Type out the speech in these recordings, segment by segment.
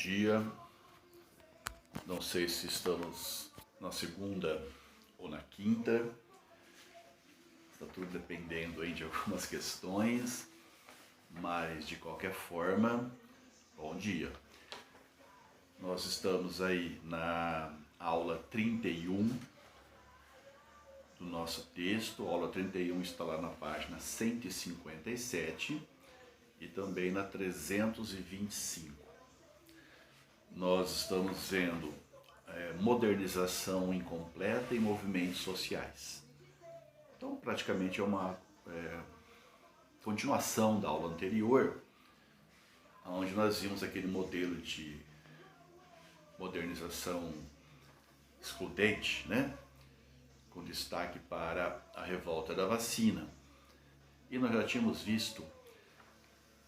dia. Não sei se estamos na segunda ou na quinta. Está tudo dependendo aí de algumas questões, mas de qualquer forma, bom dia. Nós estamos aí na aula 31 do nosso texto. A aula 31 está lá na página 157 e também na 325. Nós estamos vendo modernização incompleta e movimentos sociais. Então, praticamente é uma continuação da aula anterior, onde nós vimos aquele modelo de modernização excludente, né? Com destaque para a revolta da vacina. E nós já tínhamos visto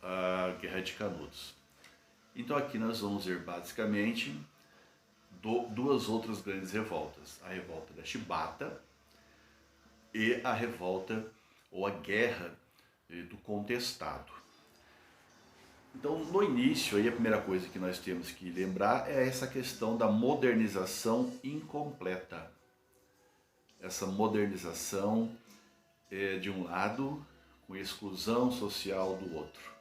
a Guerra de Canudos. Então aqui nós vamos ver basicamente duas outras grandes revoltas. A revolta da Chibata e a revolta ou a Guerra do Contestado. Então no início, aí a primeira coisa que nós temos que lembrar é essa questão da modernização incompleta. Essa modernização de um lado com exclusão social do outro.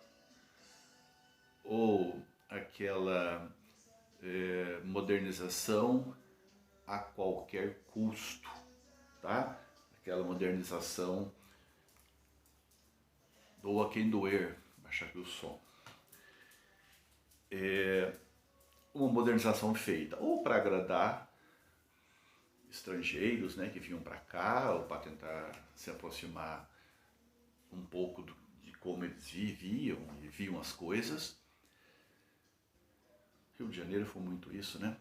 Ou aquela modernização a qualquer custo, tá? Aquela modernização doa quem doer, baixar aqui o som. Uma modernização feita ou para agradar estrangeiros, né, que vinham para cá, ou para tentar se aproximar um pouco de como eles viviam e viam as coisas. Rio de Janeiro foi muito isso, né?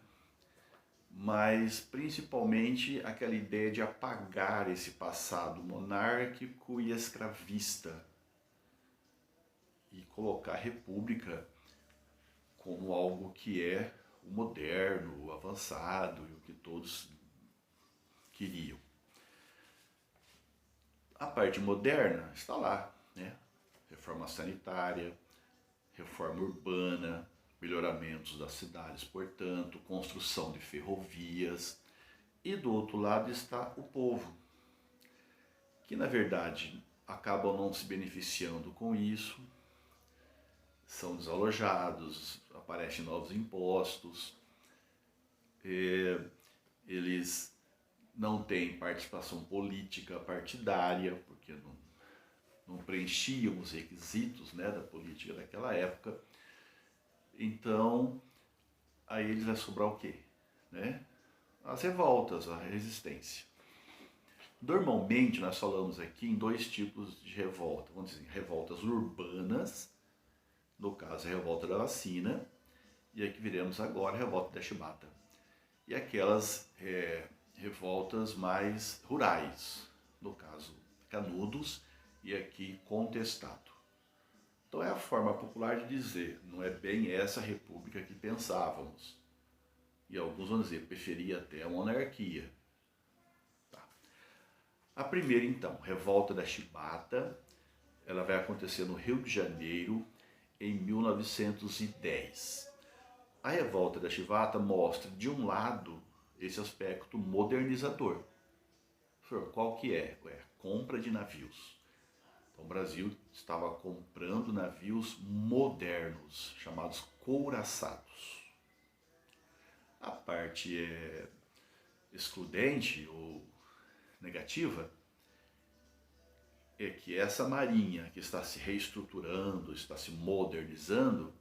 Mas principalmente aquela ideia de apagar esse passado monárquico e escravista e colocar a república como algo que é o moderno, o avançado e o que todos queriam. A parte moderna está lá, né? Reforma sanitária, reforma urbana, melhoramentos das cidades, portanto, construção de ferrovias. E do outro lado está o povo, que na verdade acabam não se beneficiando com isso, são desalojados, aparecem novos impostos, eles não têm participação política partidária, porque não preenchiam os requisitos, né, da política daquela época. Então, aí eles vai sobrar o quê? Né? As revoltas, a resistência. Normalmente nós falamos aqui em dois tipos de revolta. Vamos dizer, revoltas urbanas, no caso a revolta da vacina, e aqui veremos agora a revolta da Chibata. E aquelas revoltas mais rurais, no caso Canudos e aqui Contestado. Então é a forma popular de dizer, não é bem essa república que pensávamos. E alguns vão dizer, preferia até a monarquia. Tá. A primeira então, revolta da Chibata, ela vai acontecer no Rio de Janeiro em 1910. A revolta da Chibata mostra, de um lado, esse aspecto modernizador. Qual que é? É a compra de navios. Então, o Brasil estava comprando navios modernos, chamados couraçados. A parte excludente ou negativa é que essa marinha que está se reestruturando, está se modernizando,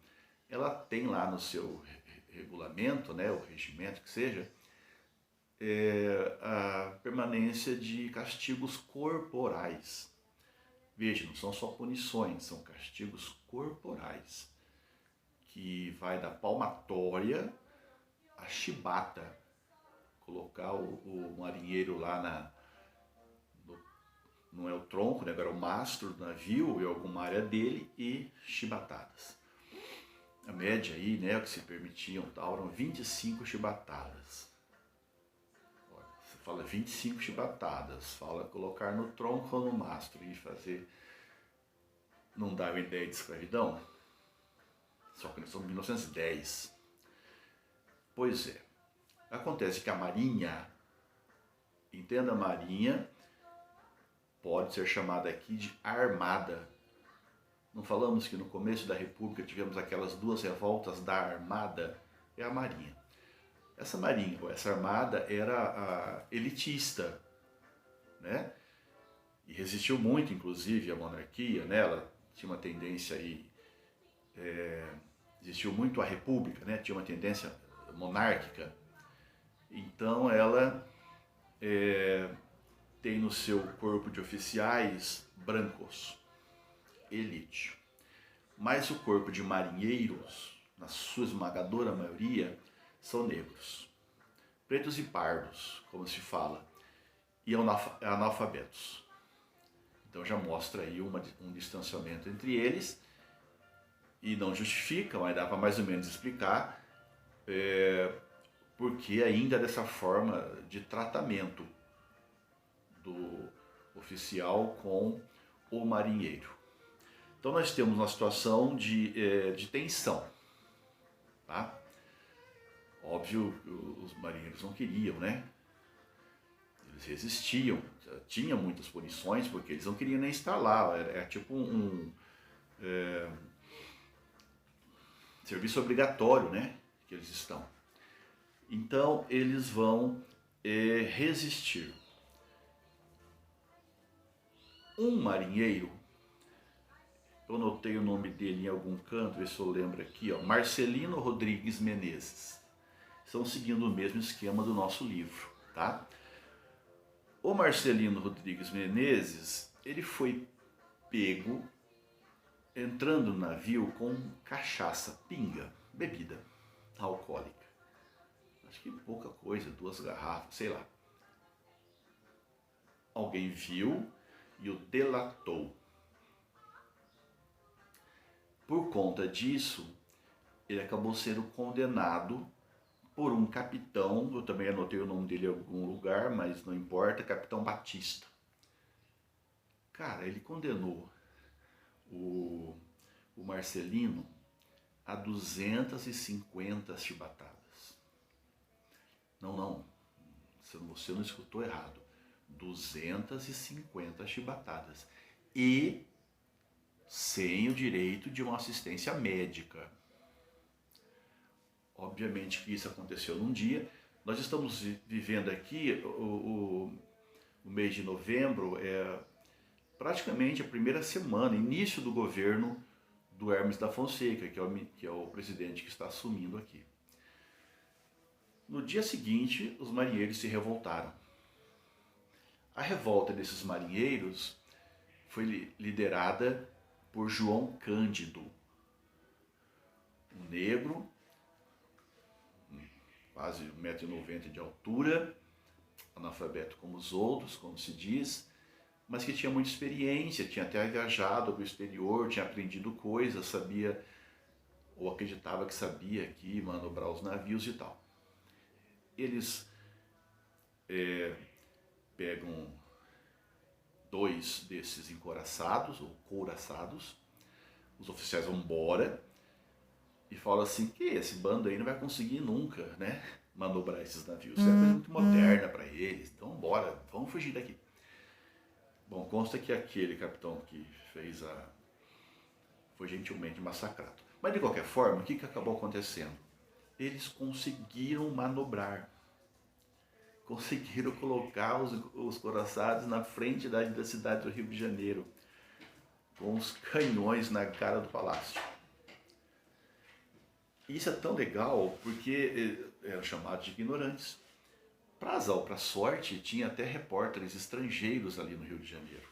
ela tem lá no seu regulamento, né, o regimento que seja, a permanência de castigos corporais. Veja, não são só punições, são castigos corporais, que vai da palmatória à chibata. Colocar o marinheiro lá não é o tronco, né, agora é o mastro do navio, em alguma área dele, e chibatadas. A média aí, né, o que se permitiam, eram 25 chibatadas. Você fala 25 chibatadas, fala colocar no tronco ou no mastro e fazer. Não dá uma ideia de escravidão? Só que nós estamos em 1910. Pois é, acontece que a Marinha, entenda, a Marinha pode ser chamada aqui de armada. Não falamos que no começo da República tivemos aquelas duas revoltas da Armada? É a Marinha. Essa Marinha, essa Armada era elitista, né? E resistiu muito, inclusive, à monarquia, né? Ela tinha uma tendência aí, existiu muito a República, né? Tinha uma tendência monárquica. Então ela tem no seu corpo de oficiais brancos, elite. Mas o corpo de marinheiros, na sua esmagadora maioria, são negros. Pretos e pardos, como se fala, e analfabetos. Então já mostra aí um distanciamento entre eles, e não justifica, mas dá para mais ou menos explicar porque ainda dessa forma de tratamento do oficial com o marinheiro. Então nós temos uma situação de tensão, tá? Óbvio, os marinheiros não queriam, né? Eles resistiam, tinha muitas punições porque eles não queriam nem estar lá. É tipo serviço obrigatório, né? Que eles estão. Então eles vão resistir. Um marinheiro, eu anotei o nome dele em algum canto, ver se eu lembro aqui, ó, Marcelino Rodrigues Menezes. Estão seguindo o mesmo esquema do nosso livro, tá? O Marcelino Rodrigues Menezes, ele foi pego entrando no navio com cachaça, pinga, bebida alcoólica. Acho que pouca coisa, 2 garrafas, sei lá. Alguém viu e o delatou. Por conta disso, ele acabou sendo condenado por um capitão, eu também anotei o nome dele em algum lugar, mas não importa, Capitão Batista. Cara, ele condenou o Marcelino a 250 chibatadas. Não, você não escutou errado. 250 chibatadas. E sem o direito de uma assistência médica. Obviamente que isso aconteceu num dia. Nós estamos vivendo aqui o mês de novembro, praticamente a primeira semana, início do governo do Hermes da Fonseca, que é o presidente que está assumindo aqui. No dia seguinte, os marinheiros se revoltaram. A revolta desses marinheiros foi liderada por João Cândido, um negro, quase 1,90 m de altura, analfabeto como os outros, como se diz, mas que tinha muita experiência, tinha até viajado para o exterior, tinha aprendido coisas, sabia, ou acreditava que sabia aqui manobrar os navios e tal. Eles pegam 2 desses encouraçados, ou couraçados, os oficiais vão embora e falam assim, que esse bando aí não vai conseguir nunca, né, manobrar esses navios. Isso é coisa muito moderna para eles, então bora, vamos fugir daqui. Bom, consta que aquele capitão que fez foi gentilmente massacrado. Mas de qualquer forma, o que acabou acontecendo? Eles conseguiram manobrar. Conseguiram colocar os couraçados na frente da cidade do Rio de Janeiro, com os canhões na cara do palácio. E isso é tão legal porque eram chamados de ignorantes. Para azar ou para sorte, tinha até repórteres estrangeiros ali no Rio de Janeiro.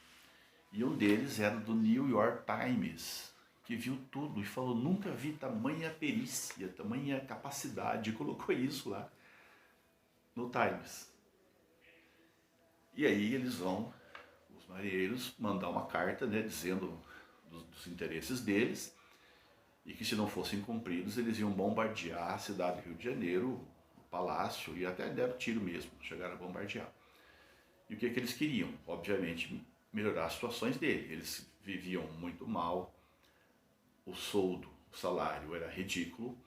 E um deles era do New York Times, que viu tudo e falou, nunca vi tamanha perícia, tamanha capacidade, e colocou isso lá no Times. E aí eles vão, os marinheiros, mandar uma carta, né, dizendo dos interesses deles, e que se não fossem cumpridos, eles iam bombardear a cidade do Rio de Janeiro, o palácio, e até deram tiro mesmo, chegaram a bombardear. E o que eles queriam? Obviamente, melhorar as situações deles. Eles viviam muito mal, o soldo, o salário era ridículo,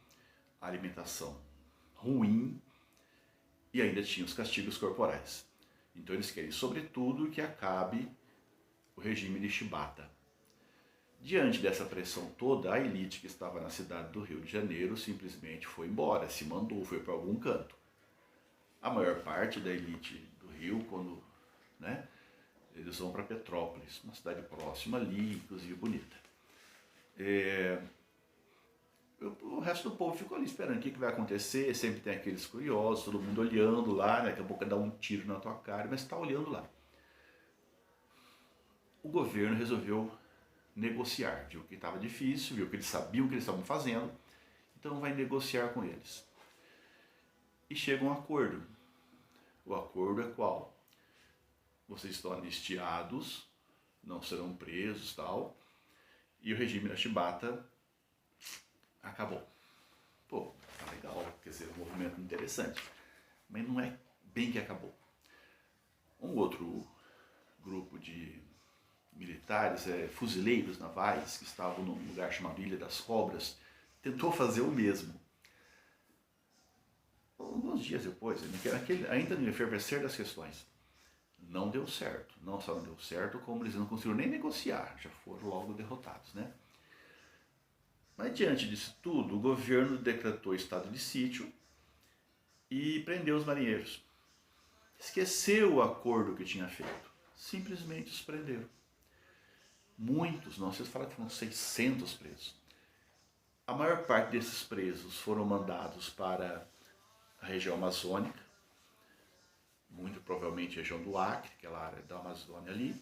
a alimentação ruim e ainda tinha os castigos corporais. Então eles querem, sobretudo, que acabe o regime de Chibata. Diante dessa pressão toda, a elite que estava na cidade do Rio de Janeiro simplesmente foi embora, se mandou, foi para algum canto. A maior parte da elite do Rio, quando, né, eles vão para Petrópolis, uma cidade próxima ali, inclusive bonita. O resto do povo ficou ali esperando o que vai acontecer, sempre tem aqueles curiosos, todo mundo olhando lá, né, daqui a pouco dá um tiro na tua cara, mas está olhando lá. O governo resolveu negociar, viu que estava difícil, viu que eles sabiam o que eles estavam fazendo, então vai negociar com eles. E chega um acordo. O acordo é qual? Vocês estão anistiados, não serão presos, tal, e o regime da Chibata acabou. Pô, tá legal, quer dizer, um movimento interessante, mas não é bem que acabou. Um outro grupo de militares, fuzileiros navais, que estavam num lugar chamado Ilha das Cobras, tentou fazer o mesmo. Alguns dias depois, ainda no efervescer das questões, não deu certo. Não só não deu certo, como eles não conseguiram nem negociar, já foram logo derrotados, né? Mas diante disso tudo, o governo decretou estado de sítio e prendeu os marinheiros. Esqueceu o acordo que tinha feito, simplesmente os prenderam. Muitos, não, vocês falaram que foram 600 presos. A maior parte desses presos foram mandados para a região amazônica, muito provavelmente a região do Acre, aquela área da Amazônia ali,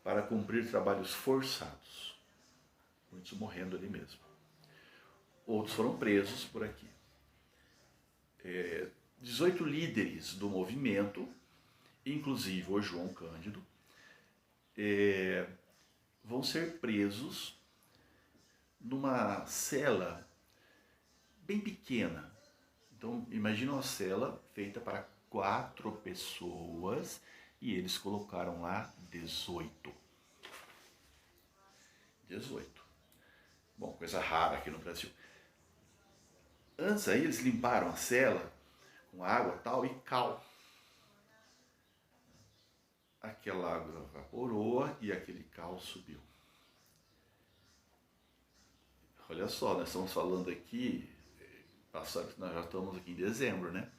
para cumprir trabalhos forçados. Muitos morrendo ali mesmo. Outros foram presos por aqui. 18 líderes do movimento, inclusive o João Cândido, vão ser presos numa cela bem pequena. Então, imagina uma cela feita para 4 pessoas e eles colocaram lá 18. 18. Bom, coisa rara aqui no Brasil. Antes aí eles limparam a cela com água tal e cal. Aquela água evaporou e aquele cal subiu. Olha só, nós estamos falando aqui, nós já estamos aqui em dezembro, né?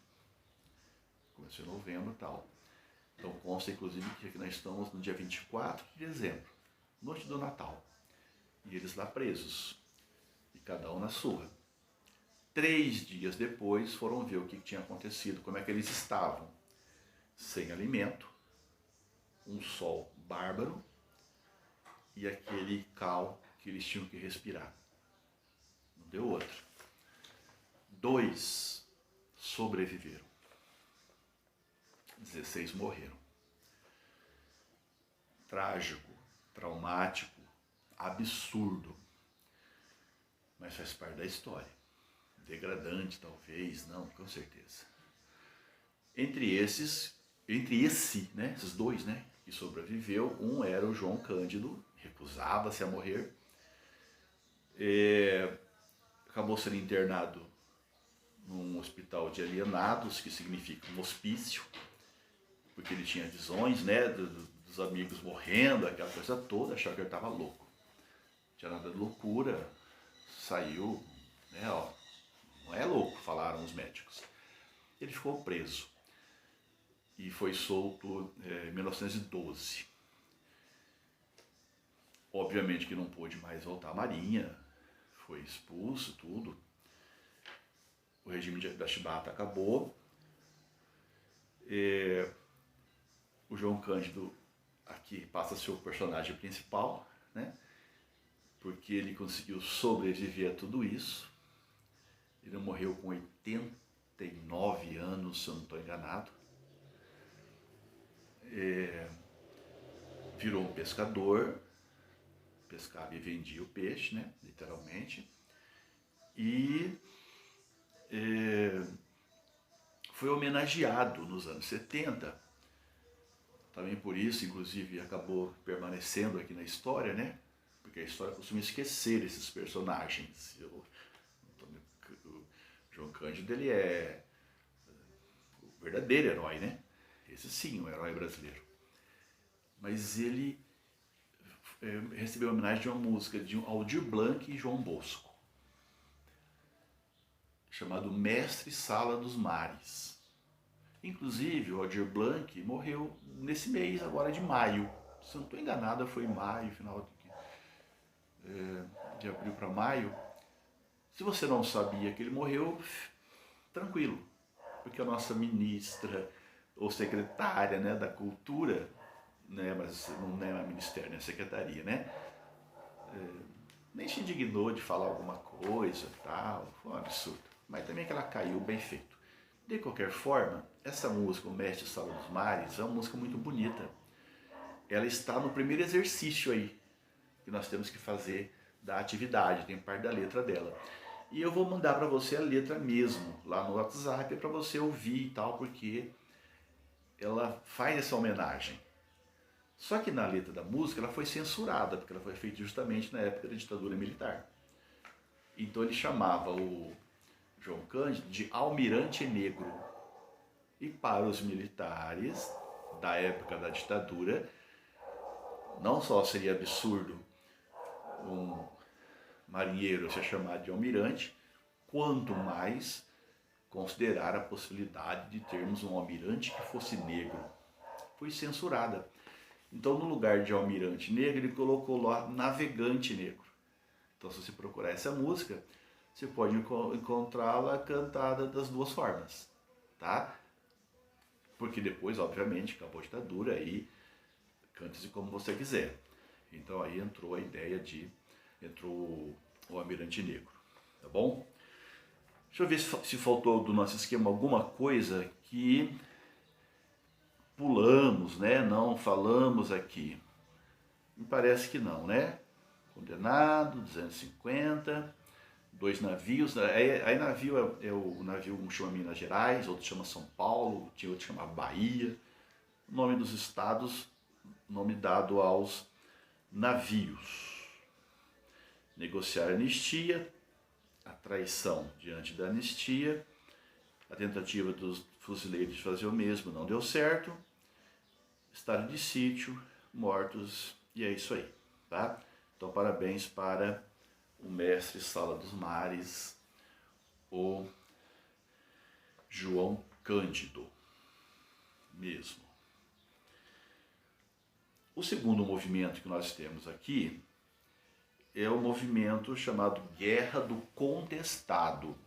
Começou em novembro e tal. Então consta inclusive que nós estamos no dia 24 de dezembro, noite do Natal. E eles lá presos, e cada um na sua. 3 dias depois foram ver o que tinha acontecido, como é que eles estavam. Sem alimento, um sol bárbaro e aquele cal que eles tinham que respirar. Não deu outra. 2 sobreviveram. 16 morreram. Trágico, traumático, absurdo. Mas faz parte da história. Degradante, talvez, não, com certeza. Entre esse, né, esses 2, né, que sobreviveu, um era o João Cândido, recusava-se a morrer, acabou sendo internado num hospital de alienados, que significa um hospício, porque ele tinha visões, né, dos amigos morrendo, aquela coisa toda, achava que ele estava louco. Não tinha nada de loucura, saiu, né, ó, não é louco, falaram os médicos. Ele ficou preso e foi solto em 1912. Obviamente que não pôde mais voltar à Marinha, foi expulso, tudo. O regime da Chibata acabou. O João Cândido aqui passa a ser o personagem principal, né? Porque ele conseguiu sobreviver a tudo isso. Ele morreu com 89 anos, se eu não estou enganado. Virou um pescador, pescava e vendia o peixe, né? Literalmente. E foi homenageado nos anos 70. Também por isso, inclusive, acabou permanecendo aqui na história, né? Porque a história costuma esquecer esses personagens. O João Cândido, ele é o verdadeiro herói, né? Esse sim, o herói brasileiro. Mas ele recebeu a homenagem de uma música de Aldir Blanc e João Bosco, chamado Mestre Sala dos Mares. Inclusive, o Aldir Blanc morreu nesse mês agora de maio. Se eu não estou enganado, foi maio, final de abril para maio. Se você não sabia que ele morreu, tranquilo, porque a nossa ministra ou secretária, né, da Cultura, né, mas não é ministério, é secretaria, né, nem se indignou de falar alguma coisa e tal, foi um absurdo. Mas também que ela caiu bem feito. De qualquer forma, essa música, O Mestre Sala dos Mares, é uma música muito bonita. Ela está no primeiro exercício aí, que nós temos que fazer da atividade, tem parte da letra dela. E eu vou mandar para você a letra mesmo, lá no WhatsApp, para você ouvir e tal, porque ela faz essa homenagem. Só que na letra da música ela foi censurada, porque ela foi feita justamente na época da ditadura militar. Então ele chamava o João Cândido de Almirante Negro. E para os militares da época da ditadura, não só seria absurdo um marinheiro ser chamado de almirante, quanto mais considerar a possibilidade de termos um almirante que fosse negro. Foi censurada. Então, no lugar de almirante negro, ele colocou lá navegante negro. Então, se você procurar essa música, você pode encontrá-la cantada das duas formas, tá? Porque depois, obviamente, acabou a ditadura, aí cante-se como você quiser. Então, aí entrou a ideia entrou o almirante negro, tá bom? Deixa eu ver se faltou do nosso esquema alguma coisa que pulamos, né? Não falamos aqui. Me parece que não, né? Condenado, 250, 2 navios. Aí navio o navio, um chama Minas Gerais, outro chama São Paulo, tinha outro chama Bahia. O nome dos estados, nome dado aos navios. Negociar anistia, a traição diante da anistia, a tentativa dos fuzileiros de fazer o mesmo não deu certo, estado de sítio, mortos, e é isso aí, tá? Então, parabéns para o mestre Sala dos Mares, o João Cândido, mesmo. O segundo movimento que nós temos aqui é o movimento chamado Guerra do Contestado.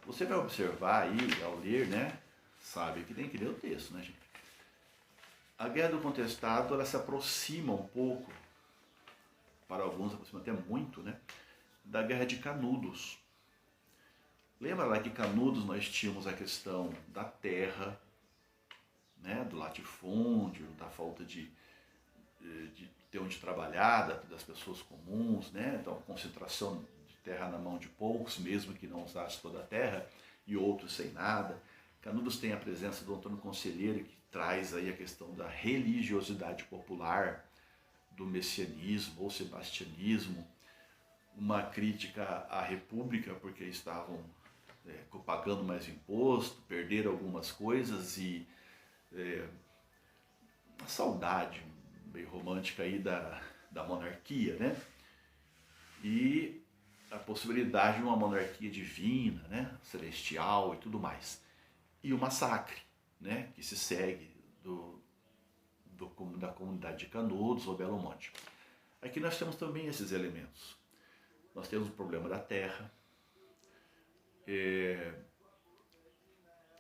Você vai observar aí, ao ler, né? Sabe que tem que ler o texto, né, gente? A Guerra do Contestado, ela se aproxima um pouco, para alguns aproxima até muito, né? Da Guerra de Canudos. Lembra lá que Canudos nós tínhamos a questão da terra, né? Do latifúndio, da falta de ter onde trabalhar, das pessoas comuns, né? Então, concentração de terra na mão de poucos, mesmo que não usasse toda a terra, e outros sem nada. Canudos tem a presença do Antônio Conselheiro, que traz aí a questão da religiosidade popular, do messianismo ou sebastianismo, uma crítica à república, porque estavam pagando mais imposto, perderam algumas coisas e uma saudade meio romântica aí da monarquia, né? E a possibilidade de uma monarquia divina, né? Celestial e tudo mais. E o massacre, né? Que se segue da comunidade de Canudos ou Belo Monte. Aqui nós temos também esses elementos. Nós temos o problema da terra,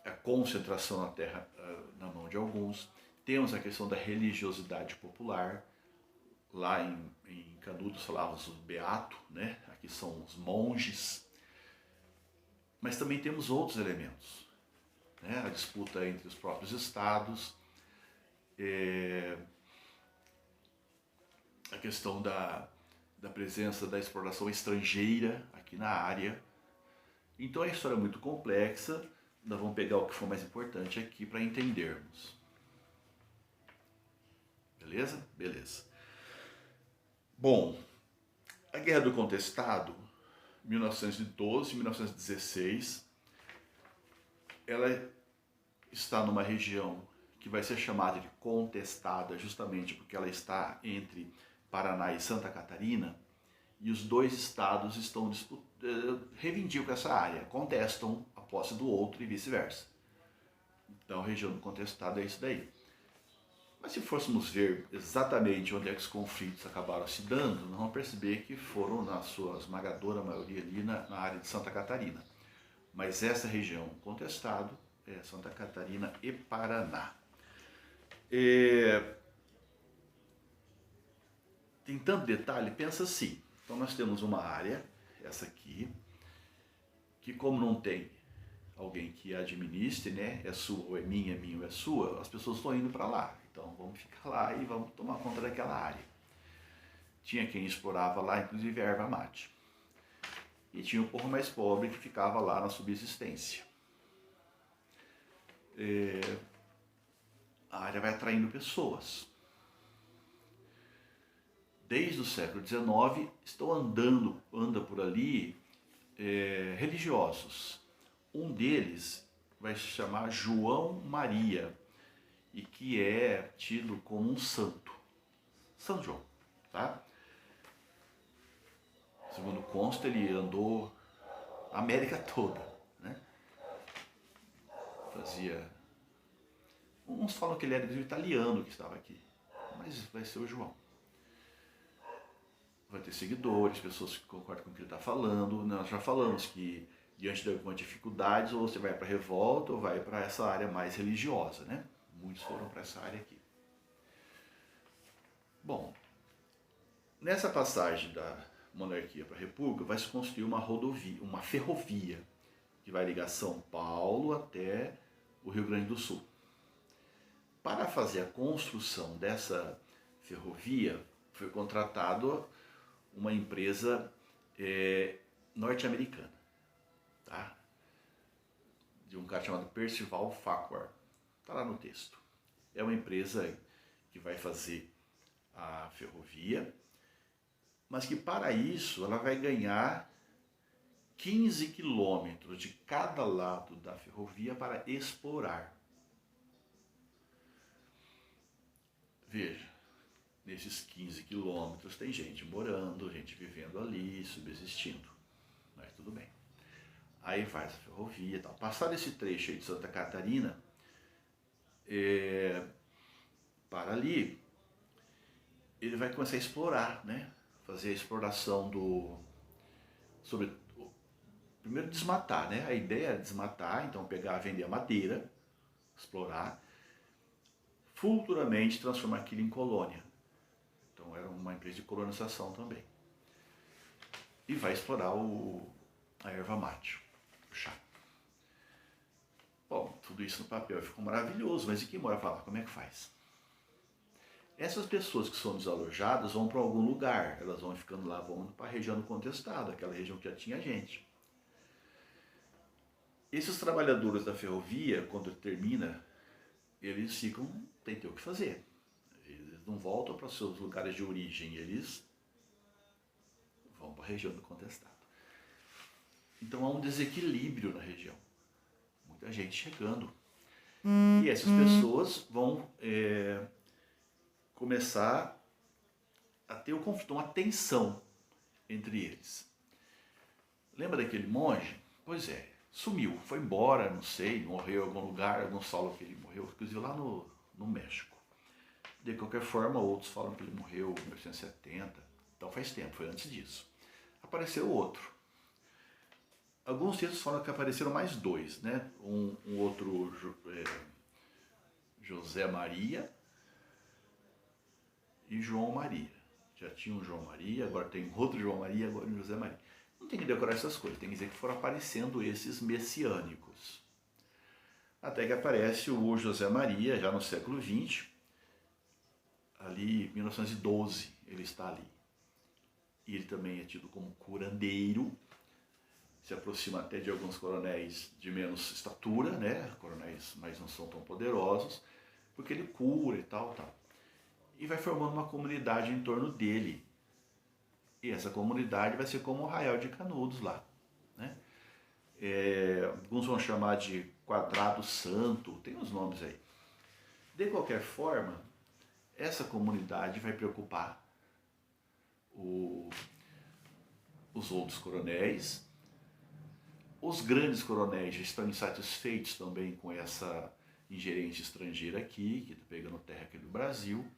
a concentração na terra na mão de alguns. Temos a questão da religiosidade popular. Lá em Canudos falávamos os beatos, né? Aqui são os monges. Mas também temos outros elementos, né? A disputa entre os próprios estados, a questão da presença da exploração estrangeira aqui na área. Então a história é muito complexa. Nós vamos pegar o que for mais importante aqui para entendermos. Beleza? Beleza. Bom, a Guerra do Contestado, 1912 e 1916, ela está numa região que vai ser chamada de contestada justamente porque ela está entre Paraná e Santa Catarina, e os dois estados estão reivindicam essa área, contestam a posse do outro e vice-versa. Então, a região contestada é isso daí. Mas se fôssemos ver exatamente onde é que os conflitos acabaram se dando, nós vamos perceber que foram, na sua esmagadora maioria, ali na área de Santa Catarina. Mas essa região contestada é Santa Catarina e Paraná. Tem tanto detalhe, pensa assim. Então nós temos uma área, essa aqui, que como não tem alguém que administre, né, é sua ou é minha ou é sua, as pessoas estão indo para lá. Então vamos ficar lá e vamos tomar conta daquela área. Tinha quem explorava lá, inclusive a erva mate. E tinha o povo mais pobre que ficava lá na subsistência. A área vai atraindo pessoas. Desde o século XIX estão anda por ali religiosos. Um deles vai se chamar João Maria, e que é tido como um santo, São João, tá? Segundo consta, ele andou a América toda, né? Uns falam que ele era italiano que estava aqui, mas vai ser o João. Vai ter seguidores, pessoas que concordam com o que ele está falando. Nós já falamos que diante de algumas dificuldades, ou você vai para a revolta ou vai para essa área mais religiosa, né? Muitos foram para essa área aqui. Bom, nessa passagem da monarquia para a república vai se construir uma rodovia, uma ferrovia, que vai ligar São Paulo até o Rio Grande do Sul. Para fazer a construção dessa ferrovia, foi contratado uma empresa norte-americana, tá? De um cara chamado Percival Farquhar. Está lá no texto. É uma empresa que vai fazer a ferrovia, mas que para isso ela vai ganhar 15 quilômetros de cada lado da ferrovia para explorar. Veja, nesses 15 quilômetros tem gente morando, gente vivendo ali, subsistindo. Mas tudo bem. Aí faz a ferrovia e tal. Passado esse trecho aí de Santa Catarina, para ali, ele vai começar a explorar, né? Fazer a exploração primeiro desmatar, né? A ideia é desmatar, então pegar, vender a madeira, explorar, futuramente transformar aquilo em colônia. Então era uma empresa de colonização também. E vai explorar a erva mate, o chá. Bom, tudo isso no papel ficou maravilhoso, mas e quem mora para lá, como é que faz? Essas pessoas que são desalojadas vão para algum lugar, elas vão ficando lá, vão para a região do contestado, aquela região que já tinha gente. Esses trabalhadores da ferrovia, quando termina, eles ficam, tem que ter o que fazer. Eles não voltam para os seus lugares de origem, eles vão para a região do contestado. Então há um desequilíbrio na região. Muita gente chegando. E essas pessoas vão começar a ter um conflito, uma tensão entre eles. Lembra daquele monge? Pois é, sumiu, foi embora, não sei, morreu em algum lugar, alguns falam que ele morreu, inclusive lá no México. De qualquer forma, outros falam que ele morreu em 1970, então faz tempo, foi antes disso. Apareceu outro. Alguns textos falam que apareceram mais dois, né? Um outro José Maria e João Maria. Já tinha um João Maria, agora tem outro João Maria, agora um José Maria. Não tem que decorar essas coisas, tem que dizer que foram aparecendo esses messiânicos. Até que aparece o José Maria, já no século XX, ali em 1912 ele está ali. E ele também é tido como curandeiro, se aproxima até de alguns coronéis de menos estatura, né? Coronéis, mas não são tão poderosos, porque ele cura e tal. E vai formando uma comunidade em torno dele. E essa comunidade vai ser como o Arraial de Canudos lá, né? Alguns vão chamar de Quadrado Santo, tem os nomes aí. De qualquer forma, essa comunidade vai preocupar os outros coronéis. Os grandes coronéis já estão insatisfeitos também com essa ingerência estrangeira aqui, que está pegando terra aqui no Brasil.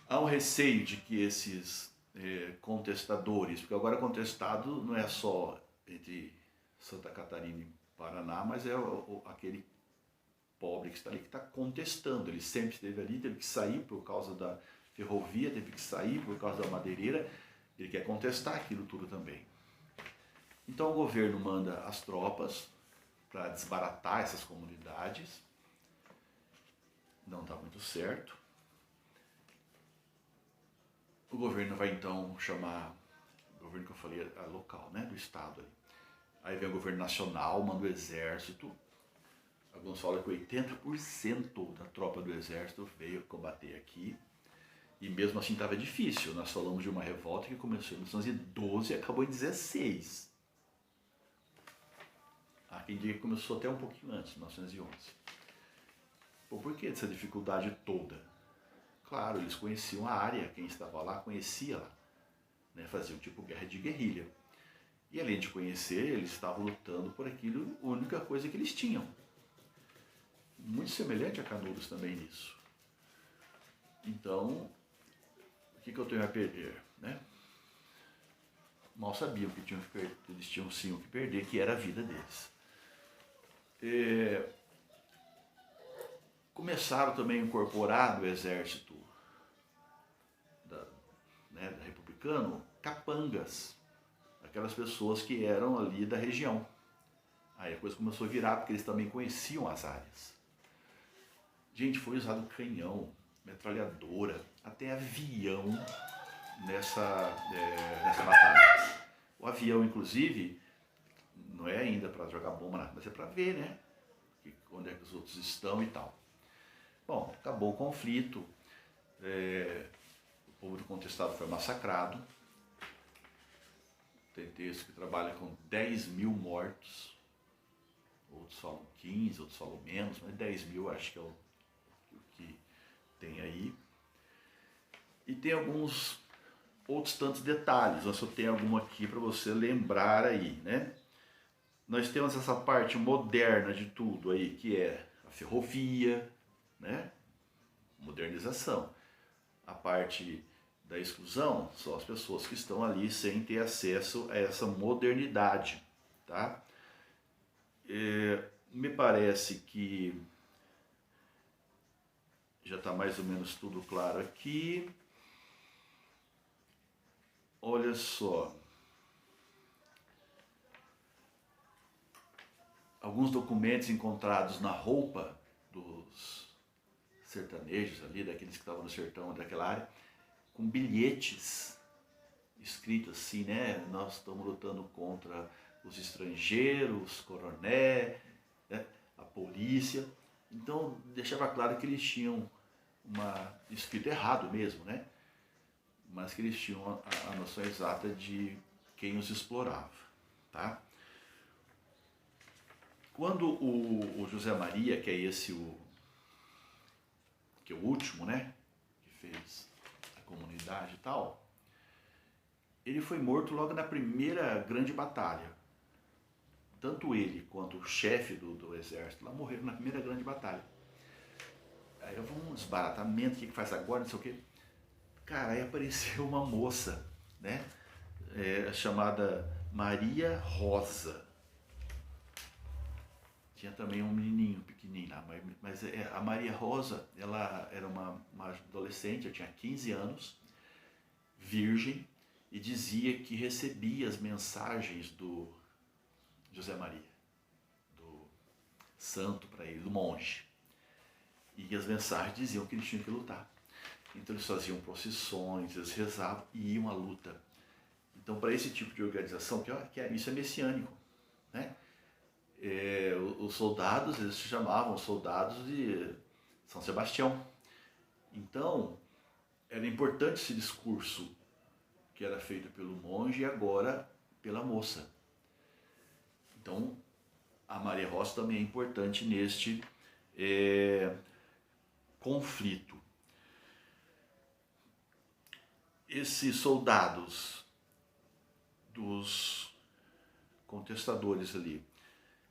Há um receio de que esses contestadores, porque agora contestado não é só entre Santa Catarina e Paraná, mas é aquele pobre que está ali, que está contestando. Ele sempre esteve ali, teve que sair por causa da ferrovia, teve que sair por causa da madeireira, ele quer contestar aquilo tudo também. Então o governo manda as tropas para desbaratar essas comunidades, não está muito certo. O governo vai então chamar, o governo que eu falei, a local, né, do estado ali. Aí vem o governo nacional, manda o exército. Alguns falam que 80% da tropa do exército veio combater aqui. E mesmo assim estava difícil. Nós falamos de uma revolta que começou em 1912 e acabou em 1916. Há quem diga que começou até um pouquinho antes, 1911. Por que essa dificuldade toda? Claro, eles conheciam a área, quem estava lá conhecia lá. Né, faziam tipo guerra de guerrilha. E além de conhecer, eles estavam lutando por aquilo, a única coisa que eles tinham. Muito semelhante a Canudos também nisso. Então, o que eu tenho a perder? Né? Mal sabiam que eles tinham sim o que perder, que era a vida deles. Começaram também a incorporar do exército da republicano capangas, aquelas pessoas que eram ali da região. Aí a coisa começou a virar, porque eles também conheciam as áreas. Gente, foi usado canhão, metralhadora, até avião nessa batalha. O avião, inclusive, não é ainda para jogar bomba, mas é para ver, né? Onde é que os outros estão e tal. Bom, acabou o conflito, o povo do contestado foi massacrado. Tem texto que trabalha com 10 mil mortos, outros falam 15, outros falam menos, mas 10 mil acho que é o que tem aí. E tem alguns outros tantos detalhes, eu só tenho alguma aqui para você lembrar aí, né? Nós temos essa parte moderna de tudo aí, que é a ferrovia, né? Modernização. A parte da exclusão são as pessoas que estão ali sem ter acesso a essa modernidade, tá? Me parece que já está mais ou menos tudo claro aqui. Olha só. Alguns documentos encontrados na roupa dos sertanejos ali, daqueles que estavam no sertão daquela área, com bilhetes escritos assim, né? Nós estamos lutando contra os estrangeiros, coroné, né? A polícia. Então deixava claro que eles tinham escrito errado mesmo, né? Mas que eles tinham a noção exata de quem os explorava, tá? Quando o José Maria, que é esse que é o último, né, que fez a comunidade e tal, ele foi morto logo na primeira grande batalha. Tanto ele quanto o chefe do exército lá morreram na primeira grande batalha. Aí eu vou um desbaratamento, o que faz agora, não sei o quê. Cara, aí apareceu uma moça, né, chamada Maria Rosa. Tinha também um menininho pequenininho lá, mas a Maria Rosa, ela era uma adolescente, eu tinha 15 anos, virgem, e dizia que recebia as mensagens do José Maria, do santo para ele, do monge. E as mensagens diziam que eles tinham que lutar. Então eles faziam procissões, eles rezavam e iam à luta. Então para esse tipo de organização, isso é messiânico, né? Os soldados, eles se chamavam soldados de São Sebastião. Então, era importante esse discurso que era feito pelo monge e agora pela moça. Então, a Maria Rossi também é importante neste conflito. Esses soldados dos contestadores ali,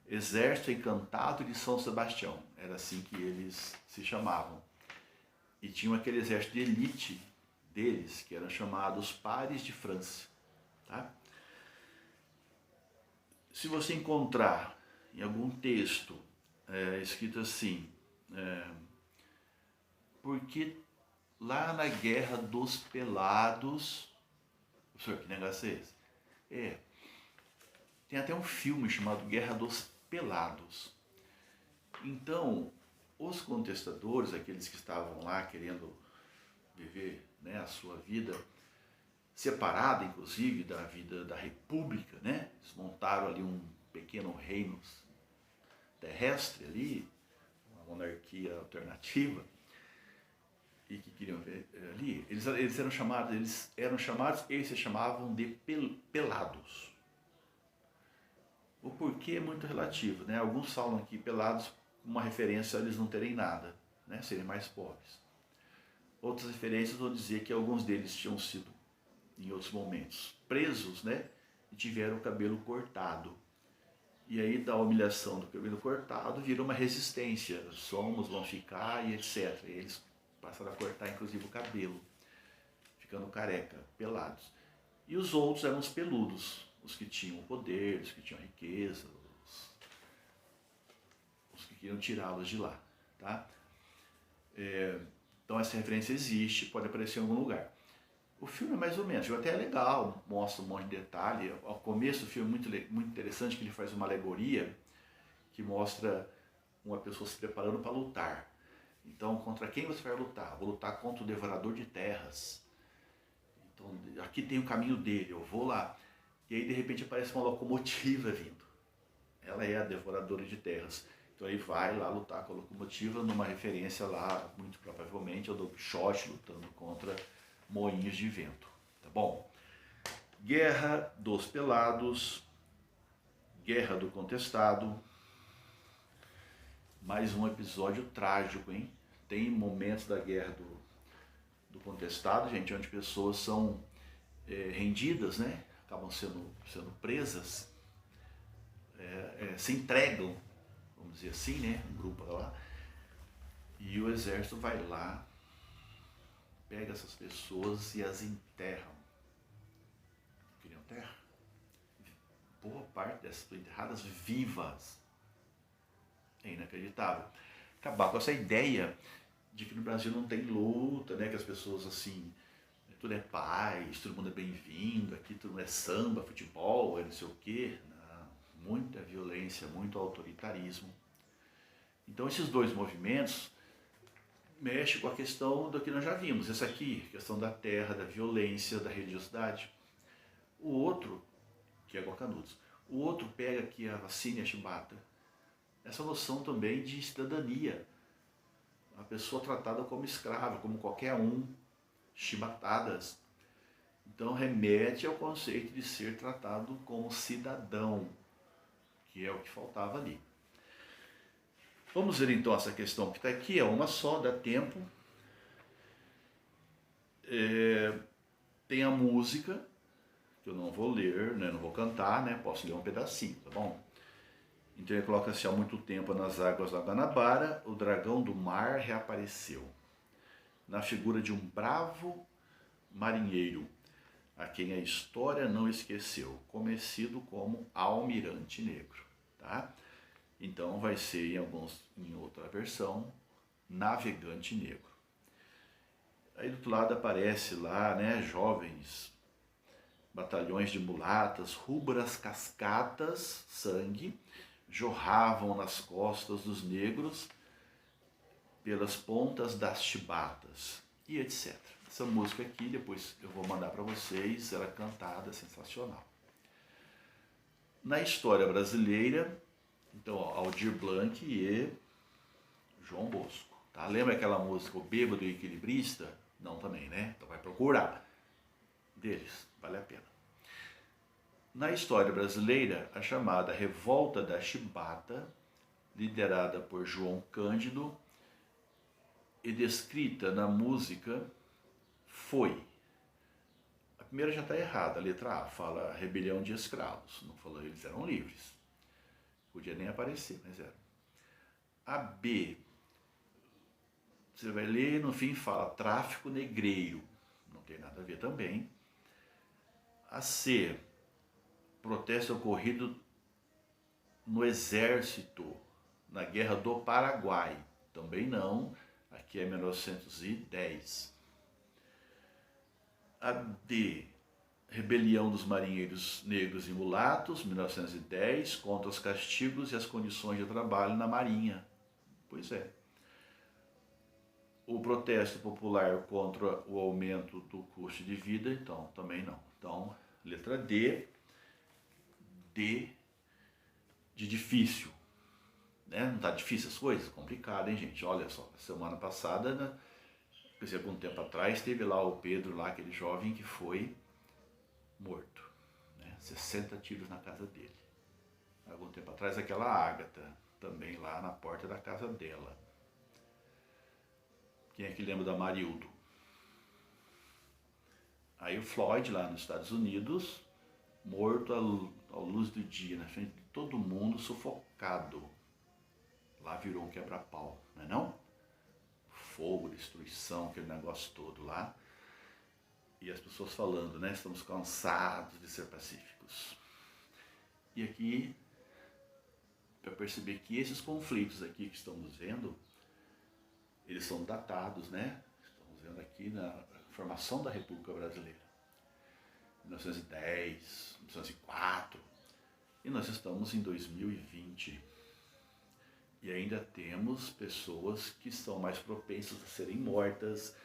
Exército Encantado de São Sebastião, era assim que eles se chamavam. E tinham aquele exército de elite deles, que eram chamados Pares de França. Tá? Se você encontrar em algum texto escrito assim, porque lá na Guerra dos Pelados, professor, que negócio é esse? Tem até um filme chamado Guerra dos Pelados. Então, os contestadores, aqueles que estavam lá querendo viver, né, a sua vida separada, inclusive, da vida da república, né? Eles montaram ali um pequeno reino terrestre ali, uma monarquia alternativa, e que queriam ver ali, eles se chamavam de pelados. O porquê é muito relativo, né? Alguns falam que pelados, uma referência a eles não terem nada, né? Serem mais pobres. Outras referências vão dizer que alguns deles tinham sido, em outros momentos, presos, né? E tiveram o cabelo cortado. E aí, da humilhação do cabelo cortado, vira uma resistência. Somos, vão ficar e etc. E eles passaram a cortar, inclusive, o cabelo, ficando careca, pelados. E os outros eram os peludos, os que tinham poder, os que tinham riqueza, os que queriam tirá-los de lá. Tá? Então essa referência existe, pode aparecer em algum lugar. O filme é mais ou menos, até é legal, mostra um monte de detalhe. Ao começo do filme é muito interessante, que ele faz uma alegoria que mostra uma pessoa se preparando para lutar. Então, contra quem você vai lutar? Vou lutar contra o devorador de terras. Então, aqui tem o caminho dele, eu vou lá. E aí, de repente, aparece uma locomotiva vindo. Ela é a devoradora de terras. Então, ele vai lá lutar com a locomotiva, numa referência lá, muito provavelmente, ao Don Quixote lutando contra moinhos de vento. Tá bom? Guerra dos Pelados, Guerra do Contestado. Mais um episódio trágico, hein? Tem momentos da Guerra do Contestado, gente, onde pessoas são rendidas, né? Acabam sendo presas, se entregam, vamos dizer assim, né? Um grupo lá. E o exército vai lá, pega essas pessoas e as enterram. Queriam terra? Boa parte dessas foram enterradas vivas. É inacreditável. Acabar com essa ideia de que no Brasil não tem luta, né? Que as pessoas assim, tudo é paz, todo mundo é bem-vindo, aqui tudo é samba, futebol, não sei o quê. Não, muita violência, muito autoritarismo. Então esses dois movimentos mexem com a questão do que nós já vimos. Essa aqui, questão da terra, da violência, da religiosidade. O outro, que é Guacanudos, o outro pega aqui a vacina e a chibata. Essa noção também de cidadania. A pessoa tratada como escrava, como qualquer um, chibatadas. Então remete ao conceito de ser tratado como cidadão, que é o que faltava ali. Vamos ver então essa questão que está aqui, é uma só, dá tempo. Tem a música, que eu não vou ler, né, não vou cantar, né, posso ler um pedacinho, tá bom? Então ele coloca assim: há muito tempo nas águas da Guanabara, o dragão do mar reapareceu, na figura de um bravo marinheiro, a quem a história não esqueceu, conhecido como Almirante Negro. Tá? Então vai ser em outra versão, Navegante Negro. Aí do outro lado aparece lá, né, jovens, batalhões de mulatas, rubras cascatas, sangue, jorravam nas costas dos negros pelas pontas das chibatas e etc. Essa música aqui, depois eu vou mandar para vocês, ela é cantada, sensacional. Na história brasileira, então, Aldir Blanc e João Bosco. Tá? Lembra aquela música, O Bêbado e Equilibrista? Não, também, né? Então vai procurar. Deles, vale a pena. Na história brasileira, a chamada Revolta da Chibata, liderada por João Cândido e descrita na música, foi. A primeira já está errada, a letra A fala rebelião de escravos, não falou eles eram livres. Podia nem aparecer, mas era. A B, você vai ler, no fim fala tráfico negreiro, não tem nada a ver também. A C, protesto ocorrido no exército, na Guerra do Paraguai, também não, aqui é 1910. A D, rebelião dos marinheiros negros e mulatos, 1910, contra os castigos e as condições de trabalho na marinha. Pois é. O protesto popular contra o aumento do custo de vida, então, também não. Então, letra D, D de difícil. Né? Não está difícil as coisas? Complicado, hein, gente? Olha só, semana passada, né? Quer dizer, algum tempo atrás, teve lá o Pedro, lá, aquele jovem que foi morto. Né? 60 tiros na casa dele. Algum tempo atrás, aquela Ágata, também lá na porta da casa dela. Quem é que lembra da Marildo? Aí o Floyd, lá nos Estados Unidos, morto à luz do dia, na frente de todo mundo, sufocado. Lá virou um quebra-pau, não é não? Fogo, destruição, aquele negócio todo lá. E as pessoas falando, né? Estamos cansados de ser pacíficos. E aqui, para perceber que esses conflitos aqui que estamos vendo, eles são datados, né? Estamos vendo aqui na formação da República Brasileira. 1910, 1904. E nós estamos em 2020. E ainda temos pessoas que estão mais propensas a serem mortas,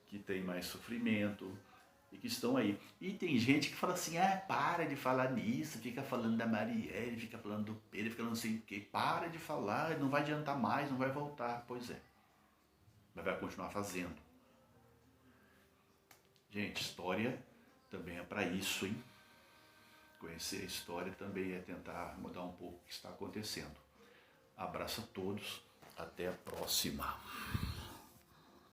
que têm mais sofrimento e que estão aí. E tem gente que fala assim, para de falar nisso, fica falando da Marielle, fica falando do Pedro, fica falando não sei o quê. Para de falar, não vai adiantar mais, não vai voltar. Pois é. Mas vai continuar fazendo. Gente, história também é para isso, hein? Conhecer a história também é tentar mudar um pouco o que está acontecendo. Abraço a todos, até a próxima.